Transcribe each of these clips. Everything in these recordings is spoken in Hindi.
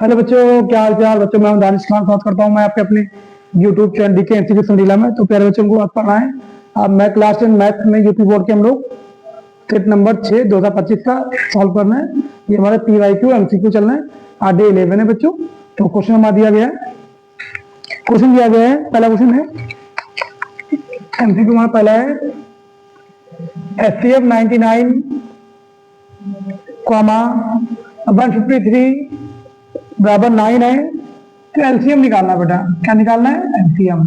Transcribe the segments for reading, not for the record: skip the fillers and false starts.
हेलो बच्चों, क्या हाल चाल। बच्चों मैं हूं दानिश खान, बात करता हूं मैं आपके अपने YouTube channel DK MCQ Sandila में। तो प्यारे बच्चों को आज पढ़ना है। अब मैं क्लास 10 मैथ में यूपी बोर्ड के हम लोग सेट नंबर 6 2025 का सॉल्व करना है। ये हमारे पीवाईक्यू एमसीक्यू चल रहे हैं। आज डे 11 है बच्चों। तो क्वेश्चन हमारा दिया गया है। क्वेश्चन दिया गया है, पहला क्वेश्चन है एमसीक्यू हमारा पहला है एचसीएफ 99, 153 बराबर 9 है। तो एलसीएम निकालना बेटा। क्या निकालना है? एलसीएम।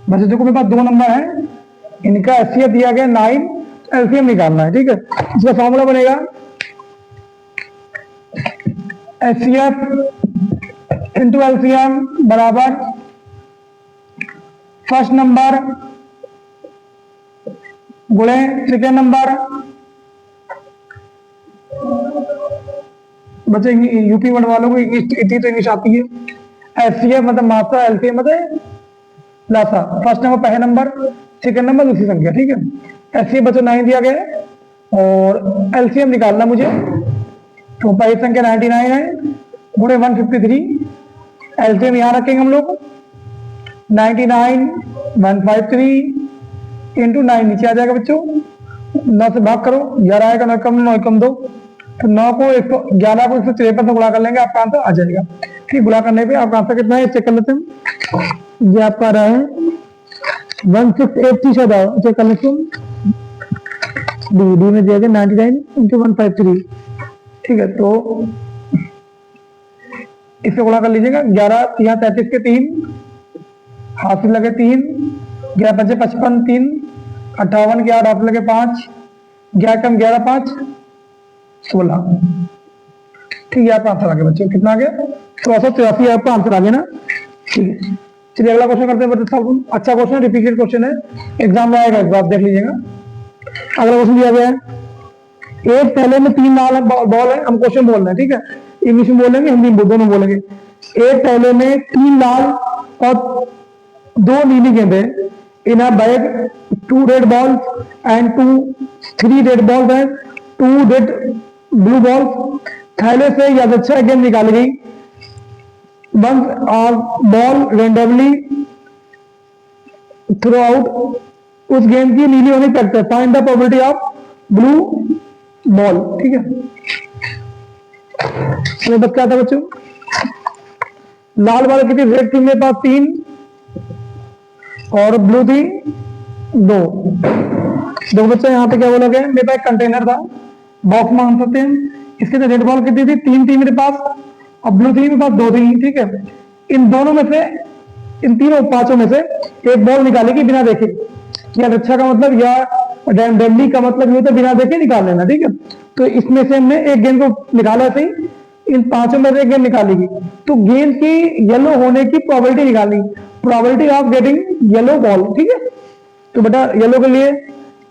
बच्चे देखो मेरे पास दो नंबर है, इनका एचसीएफ दिया गया 9, एलसीएम निकालना है। ठीक है, इसका फॉर्मूला बनेगा एचसीएफ इंटू एलसीएम बराबर फर्स्ट नंबर गुणे सेकेंड नंबर। बच्चे यूपी वर्ड वालों को इतनी तो इंग्लिश आती है। एचसीएफ मतलब मात्रा, एलसीएम मतलब लासा। फर्स्ट नंबर पहले नंबर, सेकंड नंबर दूसरी संख्या। ठीक है, एचसीएफ बच्चों 9 दिया गया है और एलसीएम निकालना मुझे। तो पहली संख्या 99 है गुणे 153, एलसीएम यहां रखेंगे हम लोग 99 153 इंटू 9 नीचे आ जाएगा बच्चों। 9 से भाग करो, 11 आएगा, 9 कम 9 कम 2, तो 9 को 11 को 153 से गुणा कर लेंगे, आपका आंसर आ जाएगा। ठीक, गुणा करने पे आपका आंसर कितना है चेक कर लेते हैं। ये आपका रहा है 1683 से चेक कर लेते हैं। डी में दिया गया 99 इंटू 153। ठीक है, तो इससे गुणा कर लीजिएगा। 11 यहाँ 33 के 3 हाथ से लगे 3, 11 बचे 55 3, 58 के 8 हाथ लगे 5, 11 कम 11 5 16। ठीक है, आपका आंसर आ गया बच्चों। कितना आ गया? 1683 आपका आंसर आ गया ना। ठीक है, चलिए अगला क्वेश्चन करते हैं बच्चे। अच्छा क्वेश्चन, रिपीटेड क्वेश्चन है, एग्जाम में आएगा, एक बार देख लीजिएगा। अगला क्वेश्चन दिया गया है, एक पहले में 3 लाल बॉल है, हम क्वेश्चन बोल रहे हैं। ठीक है, इंग्लिश में बोलेंगे, हिंदी में दोनों बोलेंगे। एक पहले में 3 लाल और 2 नीली गेंदे in a bag, 2 red balls and 3 red balls and 2 red blue balls. थैले से यादृच्छा गेंद निकाली गई। One ball randomly through out, उस गेंद की नीली होनी करते हैं। Find the probability of blue ball. ठीक है, ये बस क्या था बच्चों, लाल वाले कितनी रेड थी मेरे पास 3 और ब्लू थी 2। देखो बच्चे यहाँ पे क्या बोला गया, मेरे पास एक कंटेनर था, बॉक्स मान सकते हैं। इसके रेड बॉल कितनी थी 3 थी मेरे पास, और ब्लू थी मेरे पास 2 थी। ठीक है, इन दोनों में से, इन तीनों 5 में से एक बॉल निकालेगी बिना देखे। या अच्छा का मतलब या रैंडमली का मतलब ये होता है बिना देखे निकाल लेना। ठीक है, तो इसमें से हमने एक गेंद को निकाला सही, इन 5 में से एक गेंद निकालेगी। तो गेंद की येलो होने की प्रोबेबिलिटी निकालनी, probability of getting yellow ball. ठीक है, तो बेटा येलो के लिए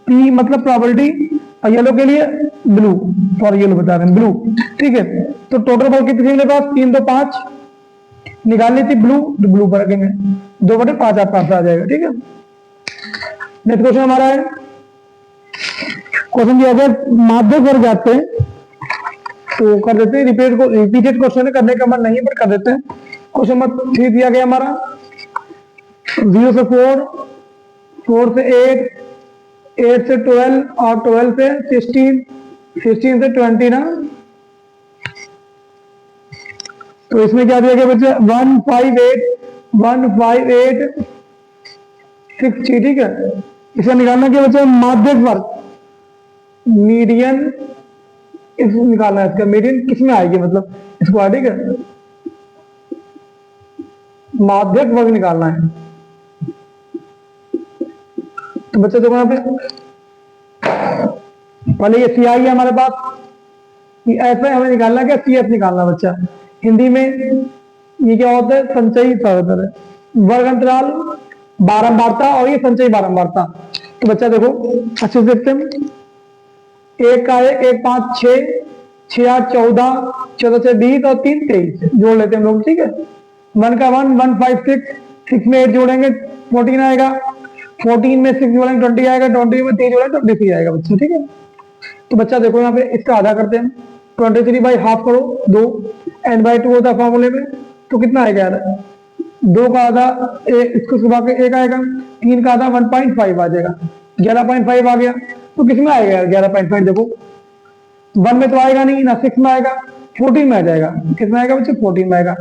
पी मतलब प्रोबेबिलिटी, और येलो के लिए ब्लू, और येलो बता रहे हैं ब्लू। ठीक है, तो टोटल बॉल कितनी थी मेरे पास 3 2 5, निकालनी थी ब्लू, तो ब्लू पर रखेंगे 2/5 आपका आंसर आ जाएगा। ठीक है, नेक्स्ट क्वेश्चन हमारा है, क्वेश्चन दिया गया माध्यमिक वर्ग जाते हैं, तो कर देते हैं। रिपीटेड क्वेश्चन है, करने का मन नहीं पर कर देते हैं। क्वेश्चन नंबर 3 दिया गया हमारा 0 से 4, 4 से 8, 8 से 12 और 12 से 16, 16 से 20 ना। तो इसमें क्या दिया गया बच्चे 158 60। ठीक है, इसका निकालना क्या बच्चे माध्यमिक वर्ग, मीडियन इसको निकालना है। इसका मीडियन किसमें आएगी मतलब इसको। ठीक है, माध्यमिक वर्ग निकालना है। तो बच्चे देखो यहाँ पे पहले ये सी आई है हमारे पास, ऐसा हमें निकालना क्या, सी एफ निकालना बच्चा। हिंदी में ये क्या होता है, संचयी सरल है, वर्ग अंतराल बारंबारता, और ये संचयी बारंबारता। तो बच्चा देखो अच्छे से देखते हैं। 1 का 1 5 6 6 8 14, 14 से 20 और 3 23 जोड़ लेते हैं हम लोग। ठीक है, 1 का 1 1 5 6, 6 में 8 जोड़ेंगे 14 आएगा, 14 में 6 जोड़ेंगे 20 आएगा, 20 में 3 जोड़ेंगे 23 आएगा बच्चा। ठीक है, तो बच्चा देखो यहाँ पे इसका आधा करते हैं, 23 बाई हाफ करो 2, n/2 होता है फॉर्मूले में, तो कितना आएगा यार, 2 का आधा इसको सुबह के 1 आएगा, 3 का आधा 1.5 आ जाएगा, 11.5 आ गया। तो किस में आएगा यार 11.5, देखो 1 में तो आएगा नहीं ना, 6 में आएगा, 14 में आ जाएगा। कितना आएगा बच्चे, 14 में आएगा।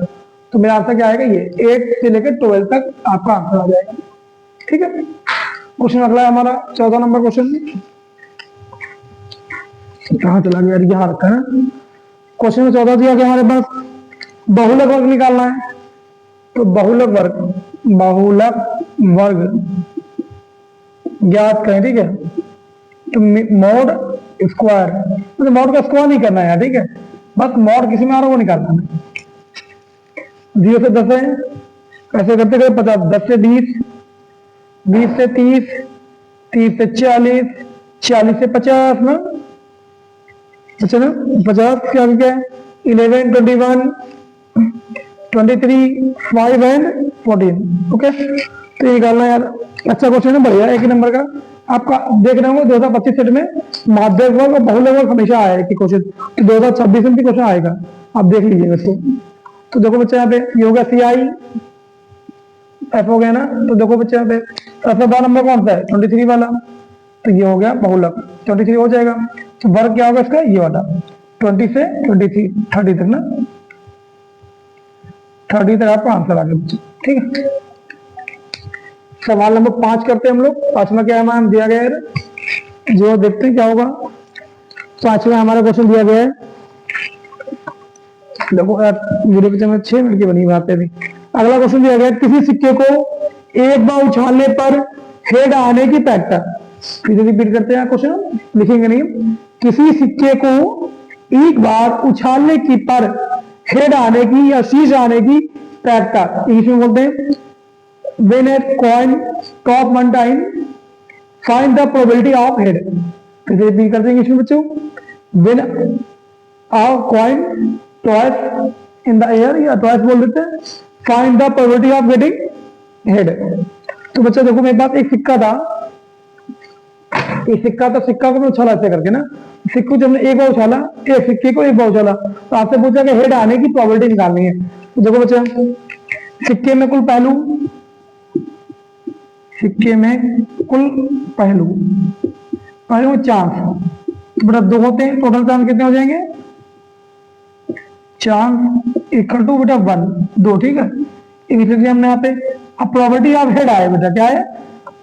तो मेरा आंसर क्या आएगा, ये 8 से लेकर 12 तक आपका आंसर आ जाएगा। ठीक है, क्वेश्चन अगला है हमारा 14 नंबर क्वेश्चन। कहाँ चला गया, यहाँ रखा है। क्वेश्चन में 14 दिया गया हमारे पास, बहुलक वर्ग निकालना है। तो बहुलक वर्ग ज्ञात करें। ठीक है, तो मॉड स्क्वायर, तो मॉड का स्क्वायर नहीं करना है, ठीक है, बस मॉड किसी में आ रहा वो निकालना है। 0 से 10 है, कैसे करते गए 50, 10 से 20, 20 से 30, 30 से 40, 40 से 50 ना, अच्छा ना, 50 क्या है, 11, 21, 23, 5 एंड 14। ओके, तो ये निकालना यार, अच्छा क्वेश्चन है, बढ़िया, एक ही नंबर का। आपका देख रहे होंगे 2025 सेट में माध्यक वर्ग और बहुलक वर्ग हमेशा आया है कि क्वेश्चन, तो 2026 में भी क्वेश्चन आएगा, आप देख लीजिएगा इसको। तो देखो बच्चे यहाँ पे ये हो गया CI F हो गया ना, तो देखो बच्चे यहाँ पे सबसे नंबर कौन सा है, 23 वाला, तो ये हो गया बहुलक, 23 हो जाएगा। तो वर्ग क्या होगा इसका, ये वाला 20 से 23, 30 तक ना, 30 तक आपका आंसर आ गया बच्चे। ठीक है, सवाल नंबर 5 करते हैं हम लोग। 5वां क्या है मैम दिया गया है, जो देखते हैं क्या होगा। 5वां हमारा क्वेश्चन दिया गया है, देखो यार वीडियो के में 6 मिनट की बनी बात है। अगला क्वेश्चन दिया गया, किसी सिक्के को एक बार उछालने पर हेड आने की प्रैक्टिस, फिर रिपीट करते हैं क्वेश्चन, लिखेंगे नहीं। किसी सिक्के को एक बार उछालने की पर हेड आने की या शीश आने की प्रैक्टिस, इंग्लिश में बोलते हैं when a coin top one time find the probability of head। फिर से रिपीट करते हैं इंग्लिश में बच्चों, when a coin twice in the air या twice बोल देते हैं, find the probability of getting head। तो बच्चा देखो मेरे पास एक सिक्का था, एक सिक्का, तो सिक्का को मैं उछाला ऐसे करके ना, सिक्को जब मैंने एक बार उछाला, एक सिक्के को एक बार उछाला, तो आपसे पूछा कि हेड आने की प्रोबेबिलिटी निकालनी है। तो देखो बच्चा, सिक्के में कुल पहलू, सिक्के में कुल पहलू, पहलू चांस, तो बेटा 2 होते हैं, टोटल चांस कितने हो जाएंगे, चांस इक्वल टू बेटा 1, 2। ठीक है, इनिशियली हमने यहाँ पे, अब प्रोबेबिलिटी ऑफ हेड आए बेटा, क्या है,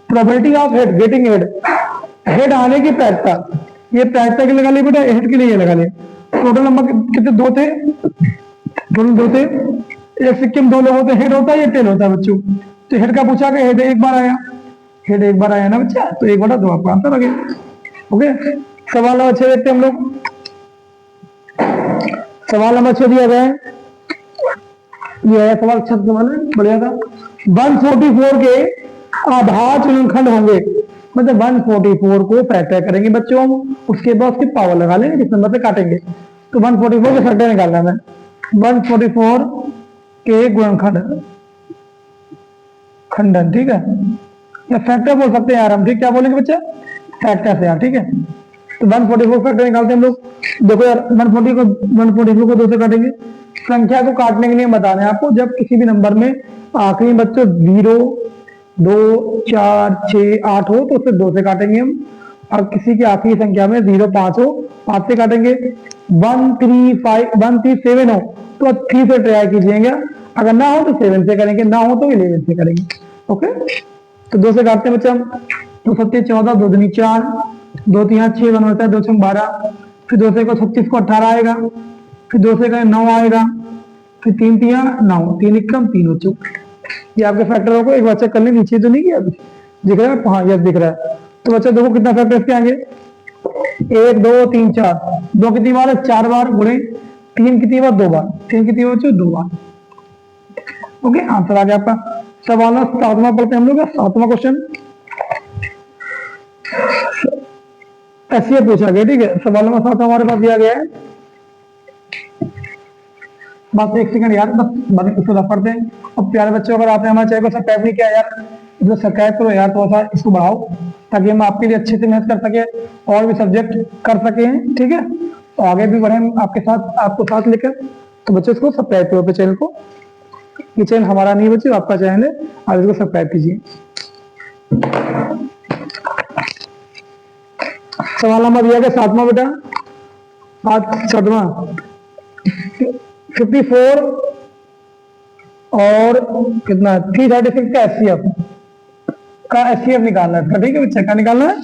probability of head getting head, head आने की प्रायिकता, ये प्रायिकता के लगा लिया बेटा, हेड के लिए ये लगा लिया। टोटल नंबर कितने, 2 थे, टोटल 2 थे। एक सिक्के में 2 लोग होते हैं, हेड होता है या टेल होता है बच्चों, तो हेड का पूछा कि हेड एक बार आया, हेड एक बार आया ना बच्चा, तो 1/2 आपका आंसर आ गया। ओके, सवाल नंबर 6 देखते हैं हम लोग। सवाल नंबर 6 दिया गया है, ये है सवाल, अच्छा सवाल है, बढ़िया था। 144 के आधार गुणनखंड होंगे, मतलब 144 को फैक्टर करेंगे बच्चों, उसके बाद उसकी पावर लगा लेंगे, जिस नंबर से काटेंगे। तो 144 के फैक्टर निकालना है, 144 के गुणनखंड, खंडन, ठीक है, या फैक्टर बोल सकते हैं यार हम, ठीक, क्या बोलेंगे बच्चा, फैक्टर से यार। ठीक है, तो 144 फैक्टर निकालते हैं हम लोग। देखो यार 144 को 2 से काटेंगे, संख्या को काटने के लिए बता रहे हैं आपको, जब किसी भी नंबर में आखिरी बच्चों 0, 2, 4, 6, 8 हो तो उससे 2 से काटेंगे हम, और किसी की आखिरी संख्या में 0, 5 हो 5 से काटेंगे। 1, 3, 5, 1, 3, 7 हो तो 3 से ट्राई कीजिएगा, अगर ना हो तो 7 से करेंगे, ना हो तो 11 से करेंगे। ओके, तो 2 से काटते हैं बच्चा, 2 7 14, 2 दूनी 4, 2 3 6 बन होता है, 2 6 12, फिर 2 से 36 को 18 आएगा, फिर 2 से 9 आएगा, फिर 3 3 9, 3 1 3 बच्चों। ये आपके फैक्टरों को एक बार चेक कर लें, नीचे तो नहीं किया, दिख रहा है, हाँ यस दिख रहा है। तो बच्चा देखो कितना फैक्टर इसके आएंगे, 1 2 3 4, 2 कितनी बार है, 4 बार, गुणे 3 कितनी बार, 2 बार, 3 कितनी बार बच्चों, 2 बार। ओके, आंसर आ गया आपका। सवाल 7वां पढ़ते हैं हम लोग, 7वां क्वेश्चन ऐसे पूछा गया। ठीक है, सवाल नंबर 7 हमारे पास दिया गया है, बस 1 सेकंड यार, बस बाकी कुछ पढ़ते हैं। अब प्यारे बच्चों, अगर आपने हमारे चैनल को सब्सक्राइब नहीं किया यार, जो सब्सक्राइब करो यार, थोड़ा सा इसको बढ़ाओ, ताकि हम आपके लिए अच्छे से मेहनत कर सके और भी सब्जेक्ट कर सके। ठीक है, तो आगे भी बढ़े आपके साथ, आपको साथ लेकर। तो बच्चों इसको सब्सक्राइब करो पे चैनल को। ये चैनल हमारा नहीं बच्चों, आपका चैनल है, आप इसको सब्सक्राइब कीजिए। सवाल नंबर दिया गया 7वां बेटा, 7वां 54 और कितना 336 का एचसीएफ निकालना है इसका। ठीक है बच्चा, क्या निकालना है?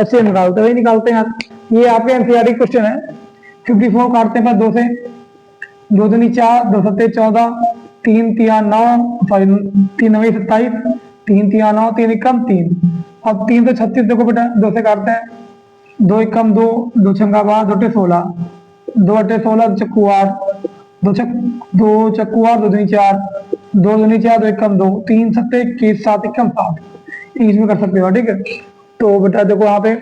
एचसीएफ निकालते हुए निकालते हैं यार। ये आपके एनसीईआरटी क्वेश्चन है। 54 काटते हैं 2 से, 2 दूनी 4, 2 सत्ते 14, 3 तिया 9, सॉरी 3 9 27, 3 तिया 9, 3 एकम 3, अब 3 तो 36 देखो बेटा 2 से काटते हैं, 2 एकम 2, 2 छंगा 12, 2 टे 16, 2 अटे 16, 2 चक्कू 8, 2 चक्कू 8, 2 दूनी 4, 2 दूनी 4, 2 एकम 2, 3 सत्ते 21, 7 एकम 7, इसमें कर सकते हो। ठीक है, तो बेटा देखो यहाँ पे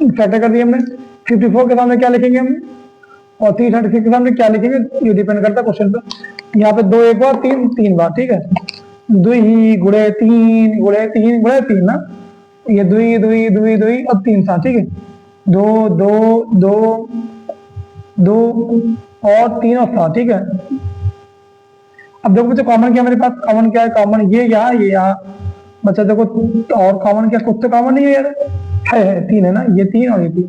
कैटे कर दिया हमने। 54 के सामने क्या लिखेंगे हम और 336 के सामने क्या लिखेंगे, ये डिपेंड करता है क्वेश्चन पे। यहाँ पे 2 एक बार, 3 3 बार। ठीक है, 2 गुणे 3 गुणे 3 गुणे 3 ना, ये 2 2 2 2 अब 3 7। ठीक है, 2 2 2 2 और 3 और 7। ठीक है, अब देखो बच्चों कॉमन क्या मेरे पास, कॉमन क्या है, कॉमन ये यहाँ बच्चा देखो, और कॉमन क्या, कुछ तो कॉमन नहीं है यार, है 3 है ना, ये 3 और ये 3,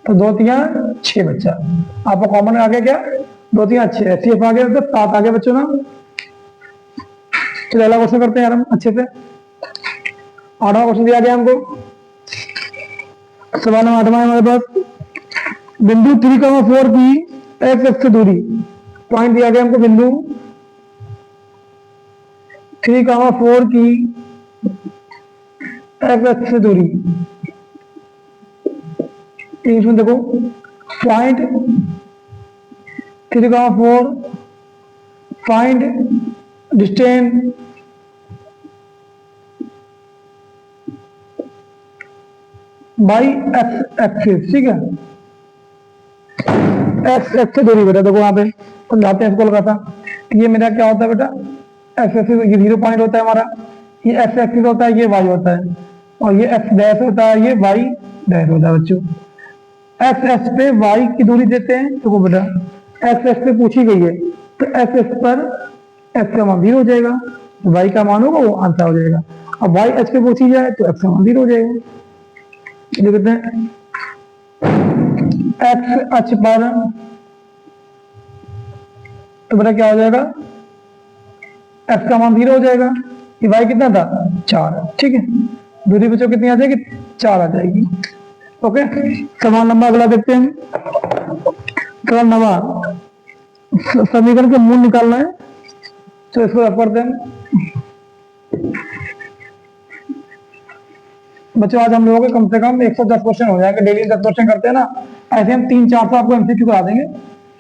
तो 2 3 6 बच्चा। आपको कॉमन आ गया क्या, 2 3 6, एचसीएफ आ गया तो 7 आ गया बच्चों ना। चलो अगला क्वेश्चन करते हैं यार हम अच्छे से। 8वां क्वेश्चन दिया गया हमको, सवाल नंबर 8वां है हमारे पास। बिंदु 3,4 की एक्स एक्स से दूरी, पॉइंट दिया गया हमको बिंदु 3,4 की एक्स एक्स से दूरी। इसमें देखो point 3,4 find distance by x axis. ठीक है, एक्स एक्स से दूरी बेटा देखो यहाँ पे समझाते हैं इसको लगाता। ये मेरा क्या होता है बेटा, एक्स एक्सिस, ये 0 पॉइंट होता है हमारा, ये एक्स एक्सिस होता है, ये वाई होता है, और ये एक्स डैश होता है, ये वाई डैश होता है बच्चों। एक्स एक्स पे वाई की दूरी देते हैं, तो वो बेटा एक्स एक्स पे पूछी गई है, तो एक्स एक्स पर एक्स का मान 0 हो जाएगा, तो वाई का मान होगा वो आंसर हो जाएगा। अब वाई एच पे पूछी जाए तो एक्स का मान 0 हो जाएगा। लिखते हैं एक्स एच पर, तो बेटा क्या हो जाएगा, एक्स का मान 0 हो जाएगा। ये वाई कितना था 4। ठीक है, दूरी बच्चों कितनी आ जाएगी, 4 आ जाएगी। ओके, सवाल नंबर अगला देखते हैं। सवाल नंबर, समीकरण का मूल निकालना है, तो इसको रख करते हैं बच्चों। आज हम लोगों के कम से कम 110 क्वेश्चन हो जाएंगे, डेली 10 क्वेश्चन करते हैं ना, ऐसे हम 3-4 आपको एमसीक्यू करा देंगे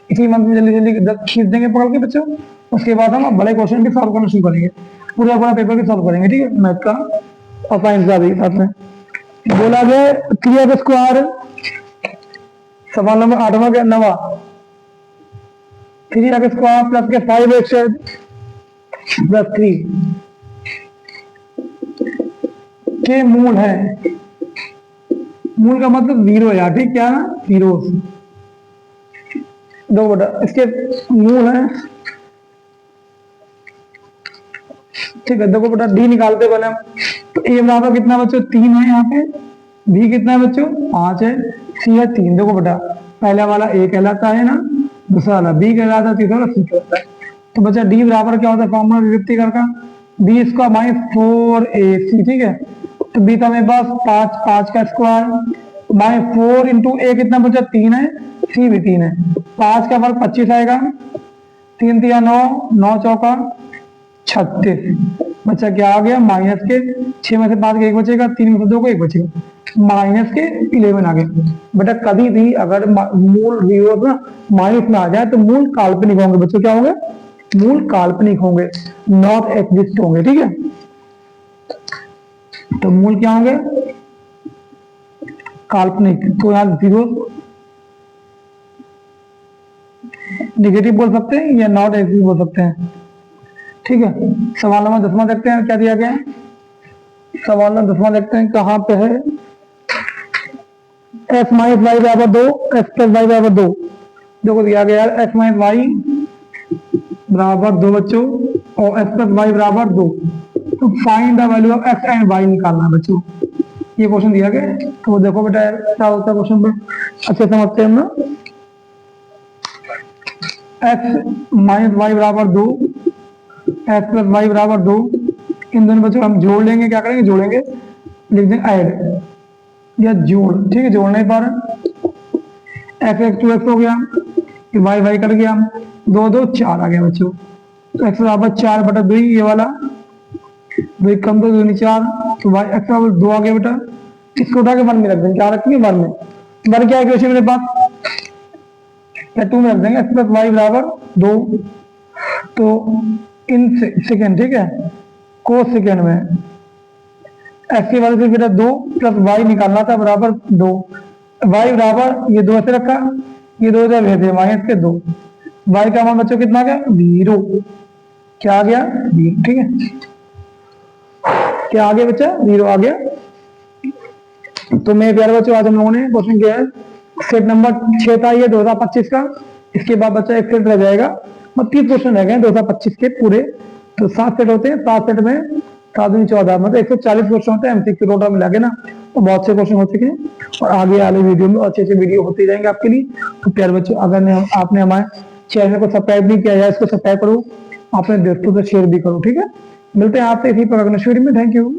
इसी मंथ में, जल्दी जल्दी 10 खींच देंगे पकड़ के बच्चों। उसके बाद हम बड़े क्वेश्चन भी सॉल्व करना शुरू करेंगे, पूरा पेपर भी सॉल्व करेंगे। ठीक है, मैथ का और साइंस का भी साथ में। बोला गया क्रिया का स्क्वायर, सवाल नंबर 8वां के 9वां, 3 का स्क्वायर प्लस के 5x प्लस 3 के मूल है। मूल का मतलब 0 यार, ठीक क्या ना, 0 दो बेटा इसके मूल है। ठीक है, देखो बेटा डी निकालते पहले हम, तो ए बराबर कितना बच्चों 3 है यहाँ पे, बी कितना है बच्चों 5 है, सी है 3। देखो बेटा पहला वाला ए कहलाता है ना, दूसरा वाला बी कहलाता है, तीसरा वाला सी कहलाता है। तो बच्चा डी बराबर क्या होता है, फॉर्मूला विभक्ति करका बी स्क्वायर माइनस 4ac। ठीक है, तो बी था मेरे पास 5 का स्क्वायर माइनस 4 इंटू ए कितना बच्चा 3 है, सी भी 3 है, 5 का वर्ग 25 आएगा, 3 तिया 9, 9 चौका 36। बच्चा क्या आ गया माइनस के 6 में से 5 का 1 बचेगा, 3 में से 2 का 1 बचेगा, माइनस के 11 आ गए। बेटा कभी भी अगर मूल जीरो ना माइनस में आ जाए तो मूल काल्पनिक होंगे बच्चों, क्या होंगे, मूल काल्पनिक होंगे, नॉट एग्जिस्ट होंगे। ठीक है, तो मूल क्या होंगे, काल्पनिक। तो यहाँ 0 निगेटिव बोल सकते हैं या नॉट एग्जिस्ट बोल सकते हैं। ठीक है, सवाल नंबर 10वां देखते हैं क्या दिया गया है। सवाल नंबर 10वां देखते हैं कहां पे है, x माइनस वाई बराबर 2, x प्लस वाई बराबर 2। देखो दिया गया है x माइनस वाई बराबर 2 बच्चों और x प्लस वाई बराबर 2। तो find the value of x and y निकालना है बच्चों। ये क्वेश्चन दिया गया है, तो देखो बेटा क्या होता है क्वेश्चन पर, अच्छे समझते हैं हम ना। x माइनस वाई बराबर 2, x प्लस वाई बराबर 2, इन दोनों बच्चों हम जोड़ लेंगे, क्या करेंगे जोड़ेंगे, लिख देंगे ऐड या जोड़, ठीक है जोड़ नहीं पा रहे। एक्स एक्स 2x हो गया, वाई वाई कट गया, 2 2 4 आ गया बच्चों। तो एक्स बराबर 4 बटा 2, ये वाला 2 कम 2 2 4, तो वाई एक्स बराबर 2 आ गया बेटा। इसको उठा के 1 में रख देंगे, क्या रखेंगे 1 में, 1 क्या है क्वेश्चन मेरे पास, या 2 में रख देंगे, एक्स प्लस वाई बराबर 2। तो इन सेकेंड, ठीक है, को सेकेंड में एक्स की वजह से बेटा 2 प्लस वाई निकालना था बराबर 2, वाई बराबर ये 2 ऐसे रखा, ये 2 इधर भेज दिए माइनस के 2, वाई का मान बच्चों कितना आ गया 0, क्या आ गया 0, ठीक है, क्या आ गया बच्चा 0 आ गया। तो मेरे प्यारे बच्चों आज हम लोगों ने क्वेश्चन किया है, सेट नंबर 6 था ये 2025 का। इसके बाद बच्चा एक सेट रह जाएगा, मतलब 30 क्वेश्चन रह गए 2025 के पूरे। तो 7 सेट होते हैं, 7 सेट में 7 दूनी 14, मतलब 140 क्वेश्चन होते हैं एमसीक्यू टोटल मिला के ना, तो बहुत से क्वेश्चन हो चुके हैं और आगे वाले वीडियो में अच्छे अच्छे वीडियो होते जाएंगे आपके लिए। तो प्यारे बच्चों अगर आपने हमारे चैनल को सब्सक्राइब नहीं किया है, इसको सब्सक्राइब करो, अपने दोस्तों से शेयर भी करो, ठीक है। मिलते हैं आपसे इसी प्रकार में, थैंक यू।